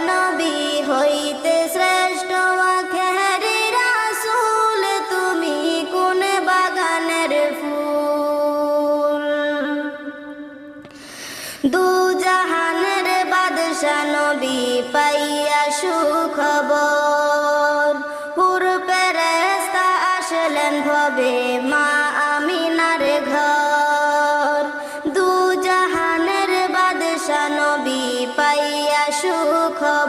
নবী হইতে শ্রেষ্ঠ আখেরি রাসূল, তুমি কোন বাগানের ফুল। দু জাহানের বাদশা নবী পাই